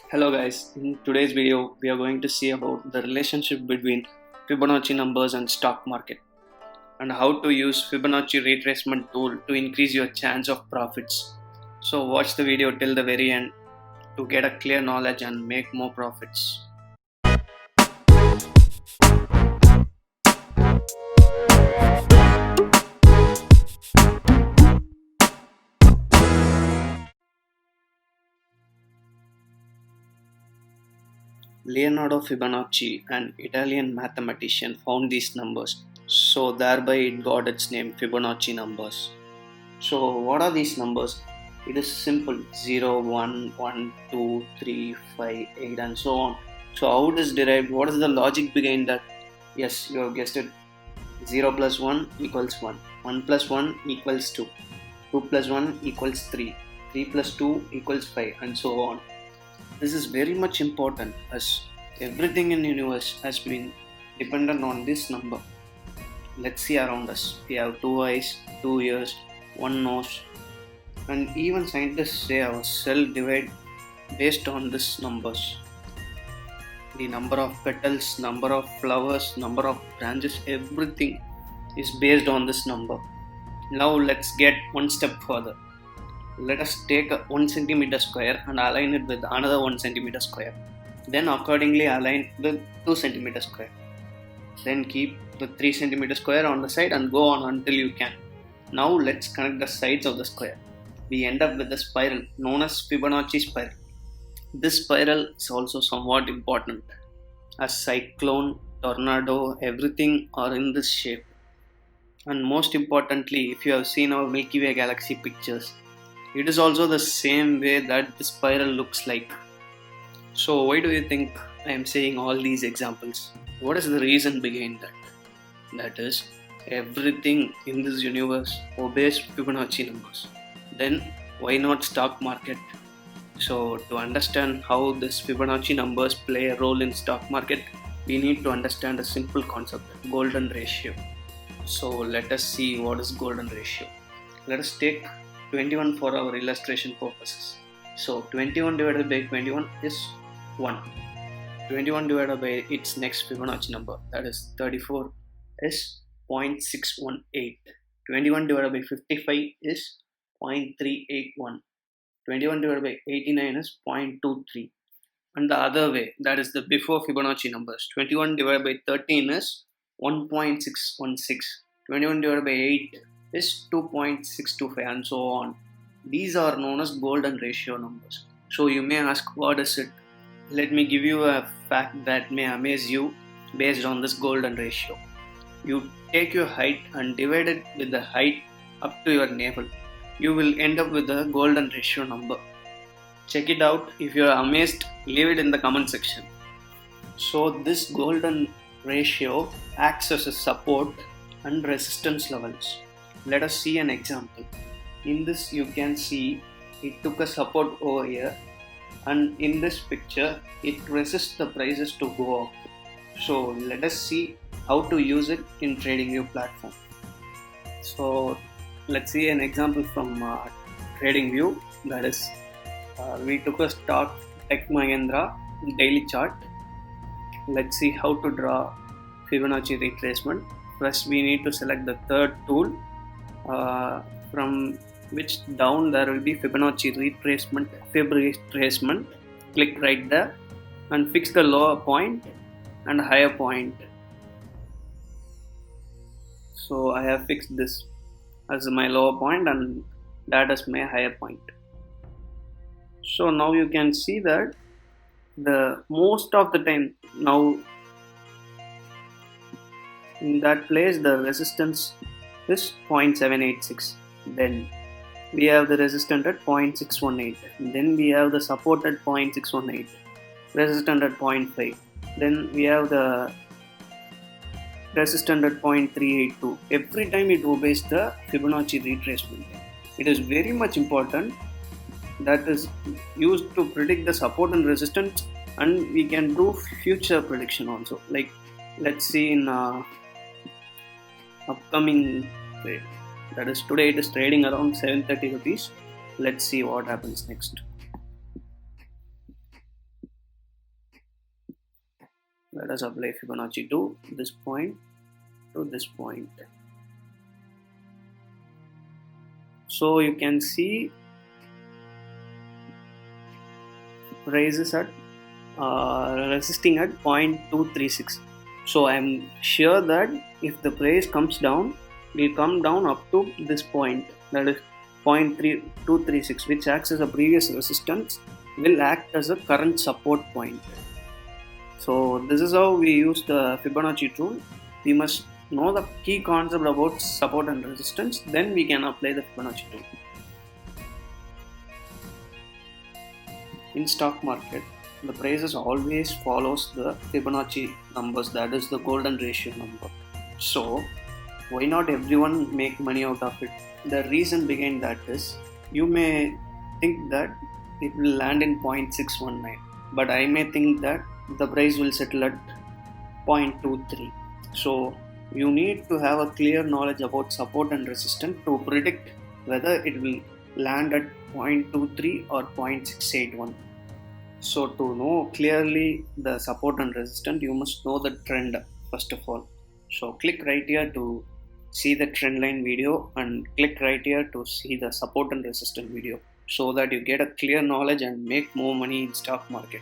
Hello guys, in today's video we are going to see about the relationship between Fibonacci numbers and stock market and how to use Fibonacci retracement tool to increase your chance of profits. So watch the video till the very end to get a clear knowledge and make more profits. Leonardo Fibonacci, an Italian mathematician, found these numbers, so thereby it got its name Fibonacci numbers. So, what are these numbers? It is simple 0, 1, 1, 2, 3, 5, 8, and so on. So, how it is derived? What is the logic behind that? Yes, you have guessed it. 0 plus 1 equals 1, 1 plus 1 equals 2, 2 plus 1 equals 3, 3 plus 2 equals 5, and so on. This is very much important as everything in the universe has been dependent on this number. Let's see around us. We have two eyes, two ears, one nose, and even scientists say our cell divide based on these numbers. The number of petals, number of flowers, number of branches, everything is based on this number. Now let's get one step further. Let us take a 1 centimeter square and align it with another 1 centimeter square. Then accordingly align with 2 centimeter square. Then keep the 3 centimeter square on the side and go on until you can. Now let's connect the sides of the square. We end up with a spiral known as Fibonacci spiral. This spiral is also somewhat important. A cyclone, tornado, everything are in this shape. And most importantly, if you have seen our Milky Way galaxy pictures, it is also the same way that the spiral looks like. So why do you think I am saying all these examples? What is the reason behind that? That is, everything in this universe obeys Fibonacci numbers. Then why not stock market? So to understand how this Fibonacci numbers play a role in stock market, we need to understand a simple concept, golden ratio. So let us see what is golden ratio. Let us take 21 for our illustration purposes. So 21 divided by 21 is 1. 21 divided by its next Fibonacci number, that is 34, is 0.618. 21 divided by 55 is 0.381. 21 divided by 89 is 0.23. And the other way, that is the before Fibonacci numbers, 21 divided by 13 is 1.616. 21 divided by 8 is 2.625, and so on. These are known as golden ratio numbers. So you may ask, what is it? Let me give you a fact that may amaze you based on this golden ratio. You take your height and divide it with the height up to your navel. You will end up with a golden ratio number. Check it out. If you are amazed, leave it in the comment section. So this golden ratio acts as a support and resistance levels. Let us see an example. In this you can see it took a support over here, and in this picture it resists the prices to go up. So let us see how to use it in TradingView platform. So let's see an example from TradingView. That is, we took a stock Tech Mahindra daily chart. Let's see how to draw Fibonacci retracement. First we need to select the third tool, from which down there will be Fibonacci retracement, Fib retracement. Click right there and fix the lower point and higher point. So I have fixed this as my lower point and that as my higher point. So now you can see that the most of the time now in that place the resistance is 0.786. Then we have the resistance at 0.618. Then we have the support at 0.618. Resistance at 0.5. Then we have the resistance at 0.382. Every time it obeys the Fibonacci retracement. It is very much important. That is used to predict the support and resistance, and we can do future prediction also. Like let's see in upcoming trade. That is today it is trading around 730 rupees. Let's see what happens next. Let us apply Fibonacci to this point to this point. So you can see price is at resisting at 0.236. So I am sure that if the price comes down, it will come down up to this point, that is 0.3236, which acts as a previous resistance, will act as a current support point. So this is how we use the Fibonacci tool. We must know the key concept about support and resistance, then we can apply the Fibonacci tool. In stock market, the prices always follows the Fibonacci numbers, that is the golden ratio number. So why not everyone make money out of it? The reason behind that is, you may think that it will land in 0.619, but I may think that the price will settle at 0.23. So you need to have a clear knowledge about support and resistance to predict whether it will land at 0.23 or 0.681. So to know clearly the support and resistance, you must know the trend first of all. So click right here to see the trend line video, and click right here to see the support and resistance video, so that you get a clear knowledge and make more money in stock market.